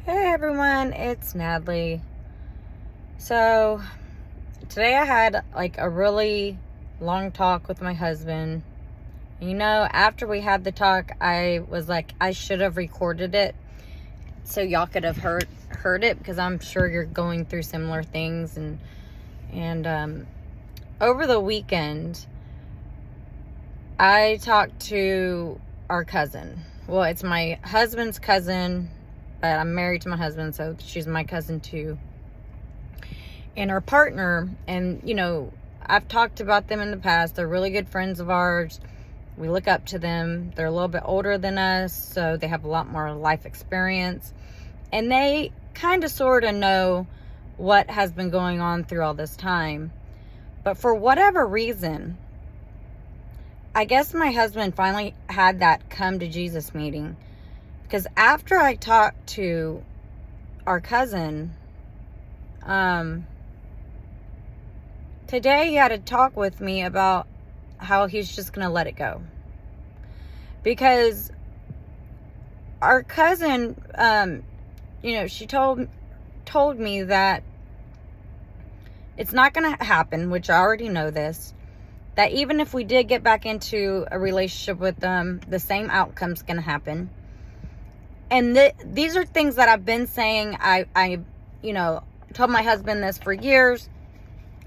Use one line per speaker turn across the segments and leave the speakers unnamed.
Hey everyone, it's Natalie. So today I had like a really long talk with my husband. After we had the talk, I was like, I should have recorded it so y'all could have heard it, because I'm sure you're going through similar things. And over the weekend, I talked to our cousin. Well, it's my husband's cousin, but I'm married to my husband, so she's my cousin too. And her partner, and I've talked about them in the past. They're really good friends of ours. We look up to them. They're a little bit older than us, so they have a lot more life experience. And they kind of sort of know what has been going on through all this time. But for whatever reason, I guess my husband finally had that come to Jesus meeting. Because after I talked to our cousin, today he had a talk with me about how he's just going to let it go. Because our cousin, she told me that it's not going to happen, which I already know this, that even if we did get back into a relationship with them, the same outcome's going to happen. And these are things that I've been saying. I told my husband this for years,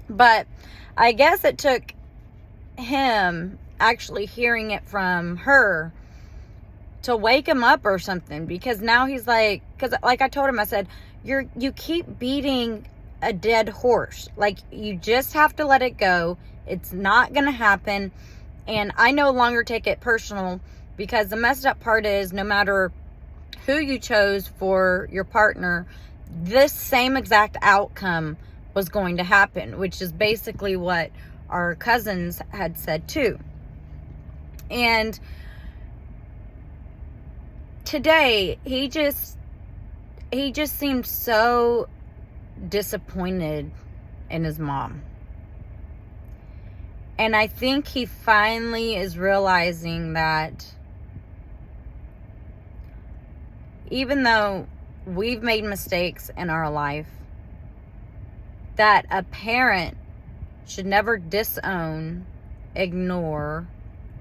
but I guess it took him actually hearing it from her to wake him up or something, because now he's like, because like I told him, I said, you keep beating a dead horse. Like, you just have to let it go. It's not going to happen. And I no longer take it personal, because the messed up part is, no matter who you chose for your partner, this same exact outcome was going to happen, which is basically what our cousins had said too. And today he just seemed so disappointed in his mom. And I think he finally is realizing that even though we've made mistakes in our life, that a parent should never disown, ignore,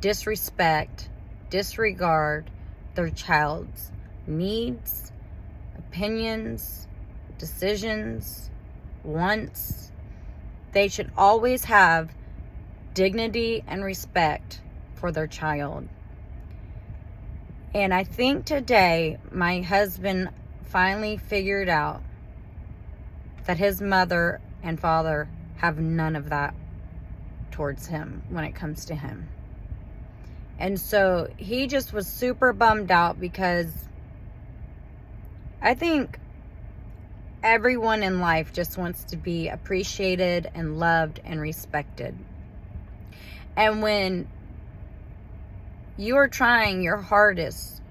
disrespect, disregard their child's needs, opinions, decisions, wants. They should always have dignity and respect for their child. And I think today my husband finally figured out that his mother and father have none of that towards him when it comes to him. And so he just was super bummed out, because I think everyone in life just wants to be appreciated and loved and respected. And when you are trying your hardest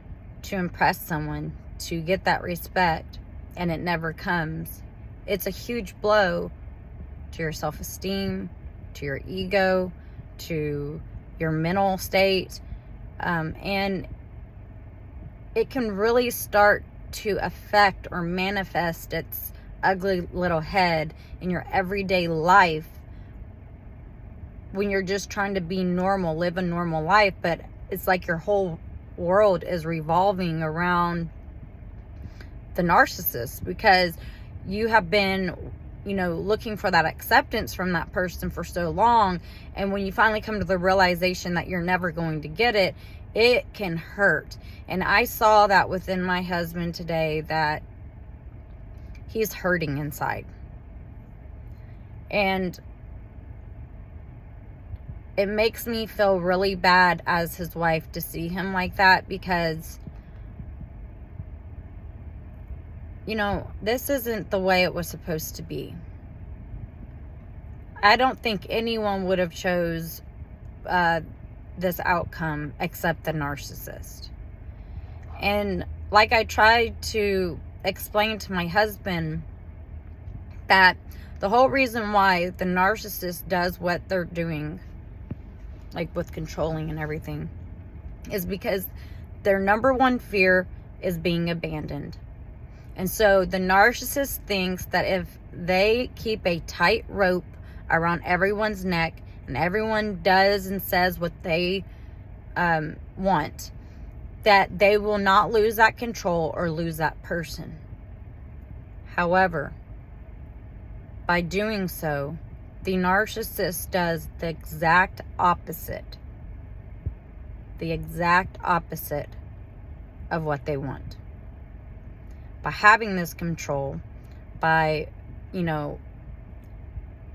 to impress someone, to get that respect, and it never comes, it's a huge blow to your self-esteem, to your ego, to your mental state, and it can really start to affect or manifest its ugly little head in your everyday life, when you're just trying to be normal, live a normal life, but it's like your whole world is revolving around the narcissist, because you have been, looking for that acceptance from that person for so long. And when you finally come to the realization that you're never going to get it, it can hurt. And I saw that within my husband today, that he's hurting inside. And it makes me feel really bad as his wife to see him like that, because this isn't the way it was supposed to be. I don't think anyone would have chose this outcome except the narcissist. And like I tried to explain to my husband, that the whole reason why the narcissist does what they're doing, like with controlling and everything, is because their number one fear is being abandoned. And so the narcissist thinks that if they keep a tight rope around everyone's neck and everyone does and says what they want, that they will not lose that control or lose that person. However, by doing so, the narcissist does the exact opposite. The exact opposite of what they want. By having this control, by,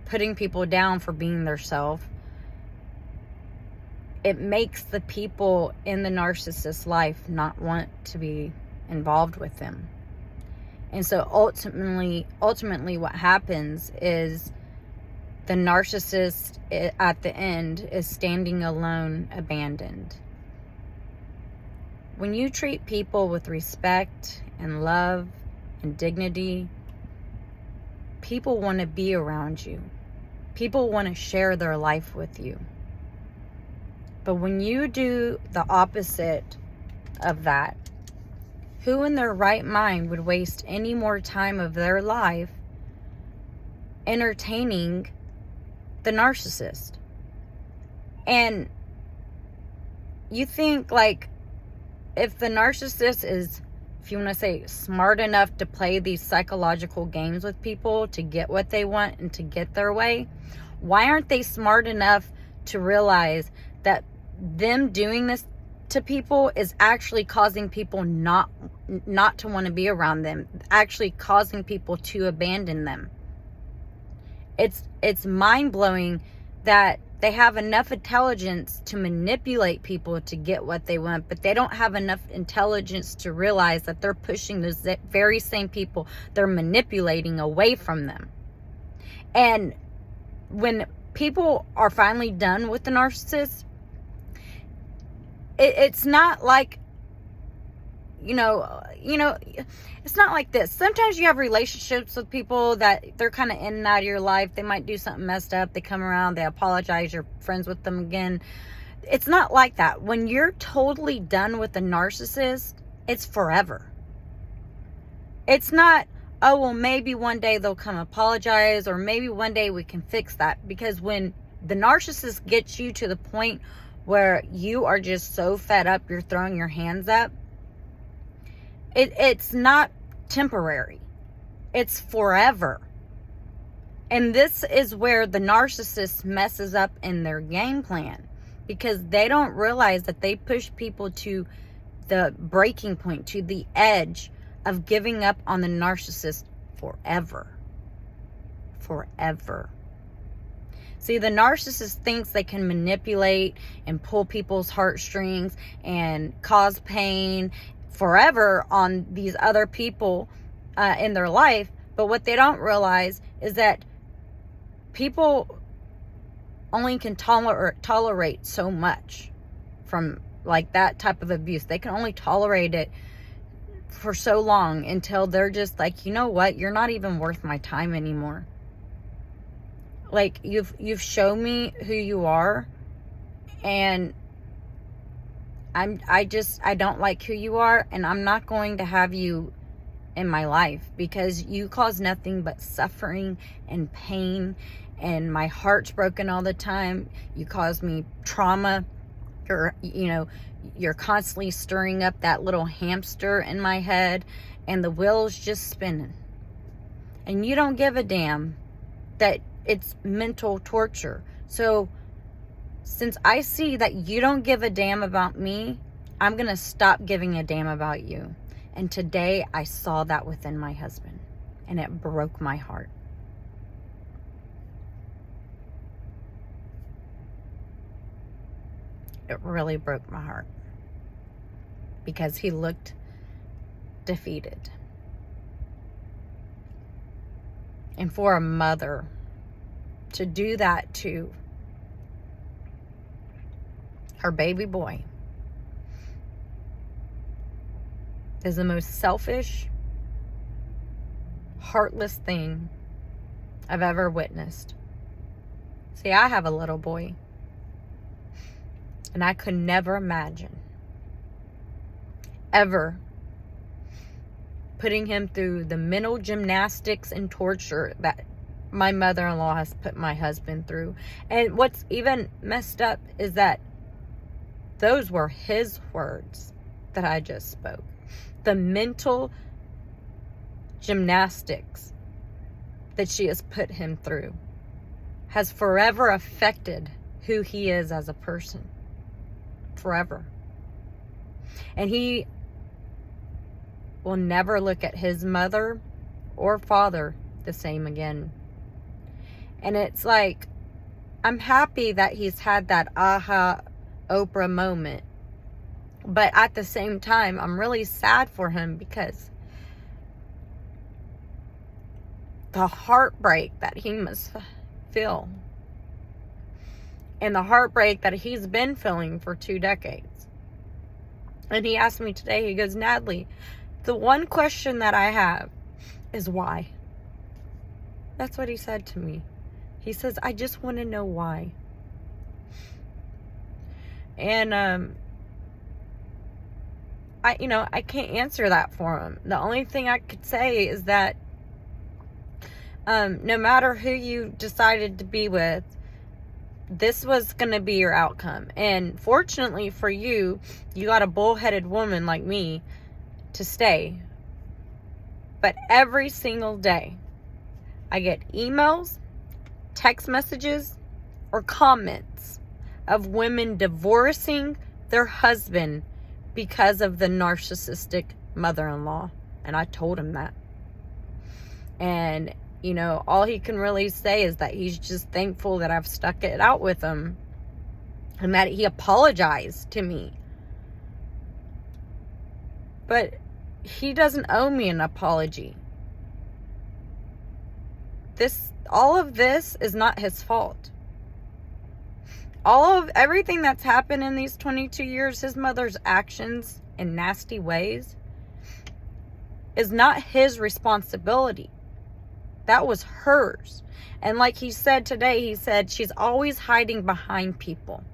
putting people down for being themselves, it makes the people in the narcissist's life not want to be involved with them. And so ultimately what happens is the narcissist at the end is standing alone, abandoned. When you treat people with respect and love and dignity, people want to be around you. People want to share their life with you. But when you do the opposite of that, who in their right mind would waste any more time of their life entertaining the narcissist? And you think, like, if the narcissist is, if you want to say, smart enough to play these psychological games with people to get what they want and to get their way, why aren't they smart enough to realize that them doing this to people is actually causing people not to want to be around them, actually causing people to abandon them? It's mind-blowing that they have enough intelligence to manipulate people to get what they want, but they don't have enough intelligence to realize that they're pushing those very same people they're manipulating away from them. And when people are finally done with the narcissist, it's not like, it's not like this. Sometimes you have relationships with people that they're kind of in and out of your life. They might do something messed up. They come around, they apologize, you're friends with them again. It's not like that. When you're totally done with the narcissist, it's forever. It's not, oh, well, maybe one day they'll come apologize, or maybe one day we can fix that. Because when the narcissist gets you to the point where you are just so fed up, you're throwing your hands up, it's not temporary. It's forever. And this is where the narcissist messes up in their game plan, because they don't realize that they push people to the breaking point, to the edge of giving up on the narcissist forever. Forever. See, the narcissist thinks they can manipulate and pull people's heartstrings and cause pain forever on these other people in their life. But what they don't realize is that people only can tolerate so much from like that type of abuse. They can only tolerate it for so long until they're just like, you know what, you're not even worth my time anymore. Like, you've shown me who you are, and I don't like who you are, and I'm not going to have you in my life, because you cause nothing but suffering and pain, and my heart's broken all the time. You cause me trauma. You're constantly stirring up that little hamster in my head, and the wheel's just spinning. And you don't give a damn that it's mental torture. So since I see that you don't give a damn about me, I'm going to stop giving a damn about you. And today I saw that within my husband, and it broke my heart. It really broke my heart, because he looked defeated. And for a mother to do that to her baby boy is the most selfish, heartless thing I've ever witnessed. See, I have a little boy, and I could never imagine ever putting him through the mental gymnastics and torture that my mother-in-law has put my husband through. And what's even messed up is that those were his words that I just spoke. The mental gymnastics that she has put him through has forever affected who he is as a person. Forever. And he will never look at his mother or father the same again. And it's like, I'm happy that he's had that aha Oprah moment. But at the same time, I'm really sad for him because the heartbreak that he must feel, and the heartbreak that he's been feeling for 2 decades. And he asked me today, he goes, Natalie, the one question that I have is why? That's what he said to me. He says, I just want to know why. And I can't answer that for him. The only thing I could say is that no matter who you decided to be with, this was going to be your outcome. And fortunately for you, you got a bullheaded woman like me to stay. But every single day, I get emails, text messages, or comments of women divorcing their husband because of the narcissistic mother-in-law. And I told him that. And, all he can really say is that he's just thankful that I've stuck it out with him. And that he apologized to me. But he doesn't owe me an apology. All of this is not his fault. Everything that's happened in these 22 years, his mother's actions in nasty ways, is not his responsibility. That was hers. And like he said today, he said, she's always hiding behind people.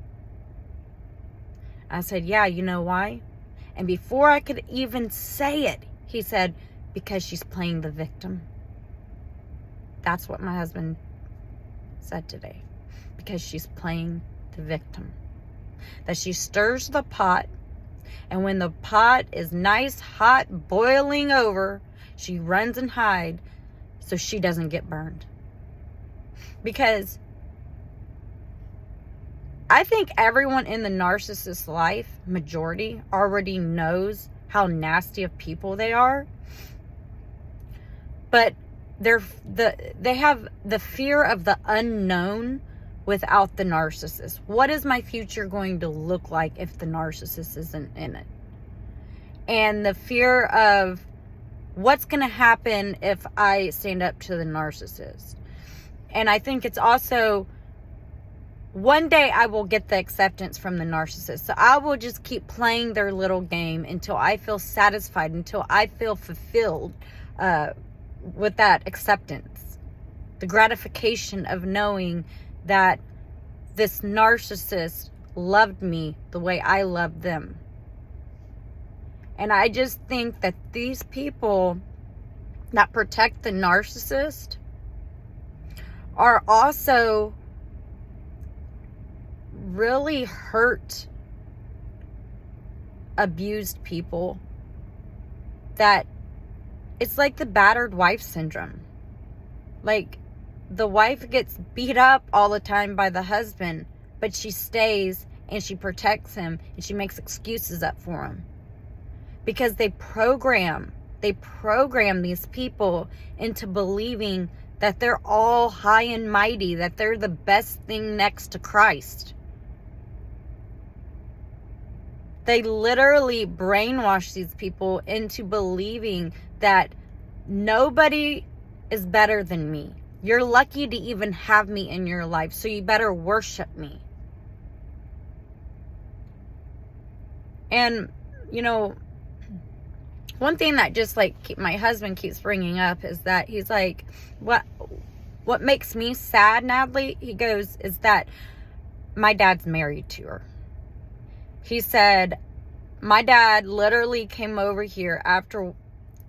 I said, yeah, you know why? And before I could even say it, he said, because she's playing the victim. That's what my husband said today. Because she's playing the victim. That she stirs the pot, and when the pot is nice, hot, boiling over, she runs and hides so she doesn't get burned. Because I think everyone in the narcissist's life, majority, already knows how nasty of people they are. But they have the fear of the unknown without the narcissist. What is my future going to look like if the narcissist isn't in it? And the fear of what's going to happen if I stand up to the narcissist. And I think it's also, one day I will get the acceptance from the narcissist. So I will just keep playing their little game until I feel satisfied, until I feel fulfilled with that acceptance. The gratification of knowing that this narcissist loved me the way I loved them. And I just think that these people that protect the narcissist are also really hurt, abused people. That it's like the battered wife syndrome. Like, the wife gets beat up all the time by the husband, but she stays and she protects him and she makes excuses up for him. Because they program these people into believing that they're all high and mighty, that they're the best thing next to Christ. They literally brainwash these people into believing that nobody is better than me. You're lucky to even have me in your life, so you better worship me. And, one thing that just my husband keeps bringing up is that he's like, what makes me sad, Natalie, he goes, is that my dad's married to her. He said, my dad literally came over here after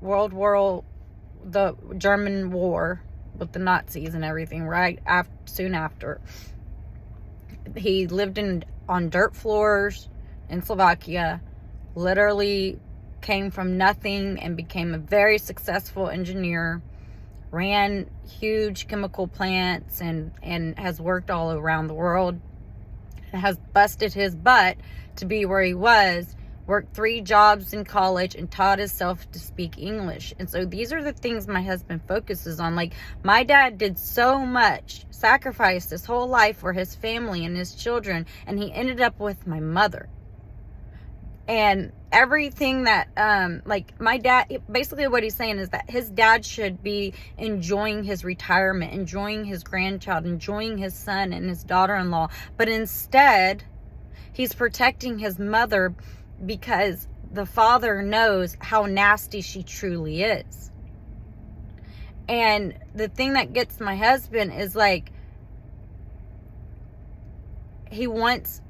the German war with the Nazis and everything, right after, soon after. He lived on dirt floors in Slovakia, literally came from nothing and became a very successful engineer, ran huge chemical plants, and has worked all around the world, has busted his butt to be where he was, worked 3 jobs in college, and taught himself to speak English. And so these are the things my husband focuses on. Like, my dad did so much, sacrificed his whole life for his family and his children, and he ended up with my mother. And everything that, like, my dad, basically what he's saying is that his dad should be enjoying his retirement, enjoying his grandchild, enjoying his son and his daughter-in-law. But instead, he's protecting his mother because the father knows how nasty she truly is. And the thing that gets my husband is, like, he wants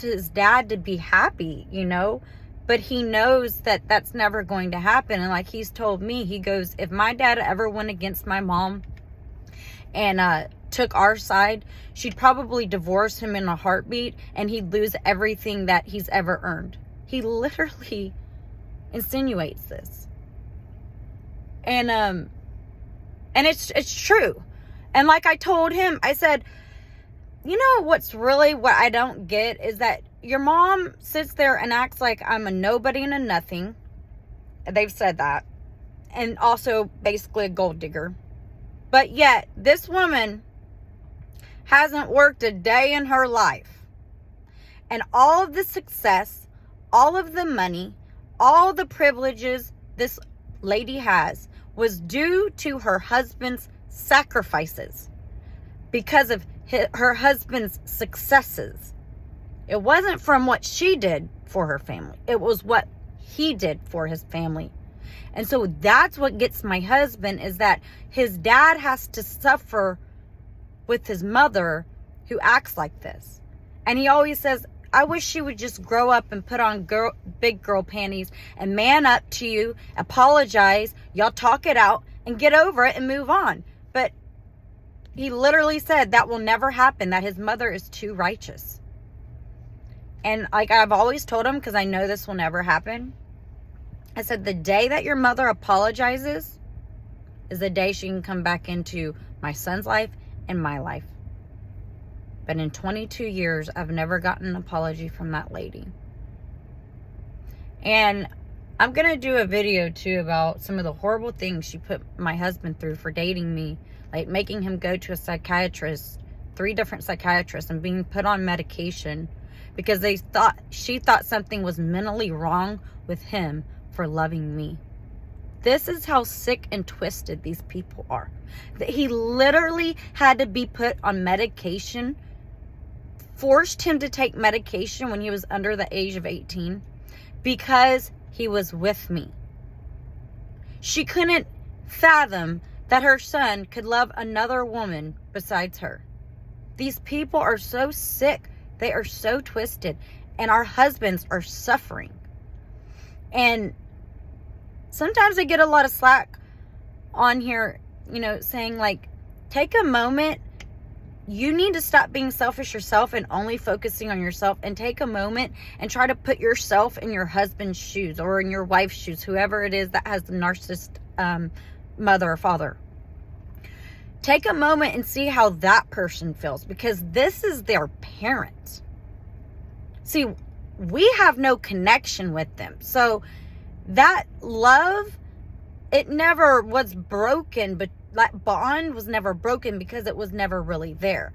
his dad to be happy, you know, but he knows that that's never going to happen. And like he's told me, he goes, if my dad ever went against my mom and took our side, she'd probably divorce him in a heartbeat, and he'd lose everything that he's ever earned. He literally insinuates this. And it's true. And like I told him, I said, you know what I don't get is that your mom sits there and acts like I'm a nobody and a nothing. They've said that. And also basically a gold digger. But yet, this woman hasn't worked a day in her life. And all of the success, all of the money, all the privileges this lady has was due to her husband's sacrifices. Because of her husband's successes. It wasn't from what she did for her family. It was what he did for his family. And so that's what gets my husband, is that his dad has to suffer with his mother who acts like this. And he always says, I wish she would just grow up and put on big girl panties and man up to you, apologize, y'all talk it out and get over it and move on. But he literally said that will never happen, that his mother is too righteous. And like I've always told him, because I know this will never happen, I said, the day that your mother apologizes is the day she can come back into my son's life and my life. But in 22 years, I've never gotten an apology from that lady. And I'm going to do a video too about some of the horrible things she put my husband through for dating me. Like making him go to a psychiatrist, 3 different psychiatrists, and being put on medication because she thought something was mentally wrong with him for loving me. This is how sick and twisted these people are. He literally had to be put on medication, forced him to take medication when he was under the age of 18 because he was with me. She couldn't fathom that her son could love another woman besides her. These people are so sick. They are so twisted. And our husbands are suffering. And sometimes I get a lot of slack on here, you know, saying like, take a moment. You need to stop being selfish yourself and only focusing on yourself, and take a moment and try to put yourself in your husband's shoes or in your wife's shoes, whoever it is that has the narcissist mother or father. Take a moment and see how that person feels, because this is their parent. See, we have no connection with them. So that love, it never was broken, but that bond was never broken because it was never really there.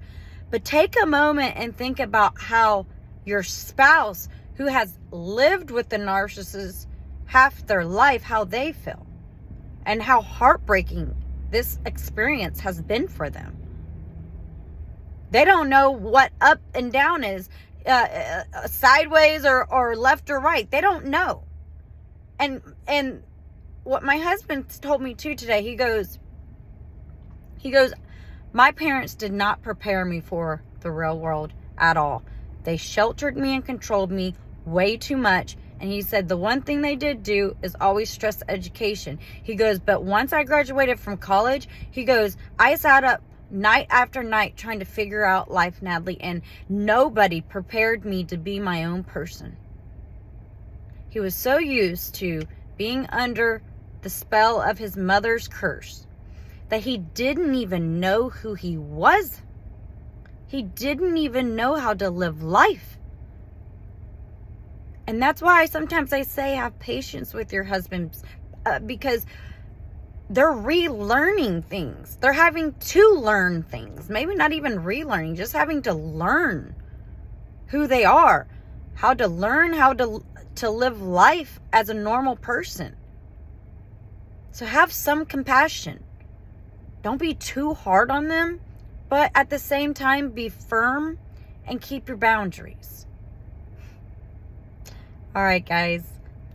But take a moment and think about how your spouse, who has lived with the narcissist half their life, how they feel and how heartbreaking this experience has been for them. They don't know what up and down is, sideways or left or right. They don't know. And what my husband told me too today, he goes, my parents did not prepare me for the real world at all. They sheltered me and controlled me way too much And he said the one thing they did do is always stress education. He goes, but once I graduated from college, he goes, I sat up night after night trying to figure out life, Natalie, and nobody prepared me to be my own person. He was so used to being under the spell of his mother's curse that he didn't even know who he was. He didn't even know how to live life. And that's why sometimes I say have patience with your husbands, because they're relearning things. They're having to learn things. Maybe not even relearning, just having to learn who they are, how to learn how to live life as a normal person. So have some compassion. Don't be too hard on them, but at the same time, be firm and keep your boundaries. All right, guys.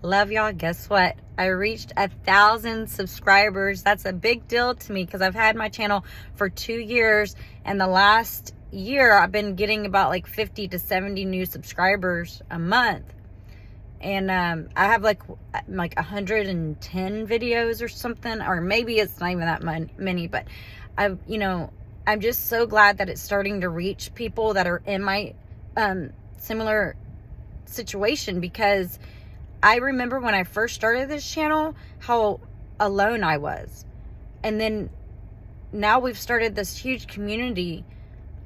Love y'all. Guess what? I reached 1,000 subscribers. That's a big deal to me because I've had my channel for 2 years. And the last year, I've been getting about like 50 to 70 new subscribers a month. And I have like 110 videos or something, or maybe it's not even that many, but I'm just so glad that it's starting to reach people that are in my similar situation, because I remember when I first started this channel how alone I was. And then now we've started this huge community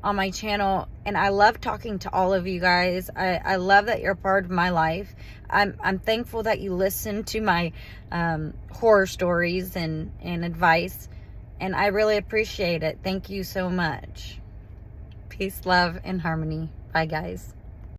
on my channel, and I love talking to all of you guys. I love that you're part of my life. I'm thankful that you listen to my horror stories and advice, and I really appreciate it. Thank you so much. Peace, love, and harmony. Bye, guys.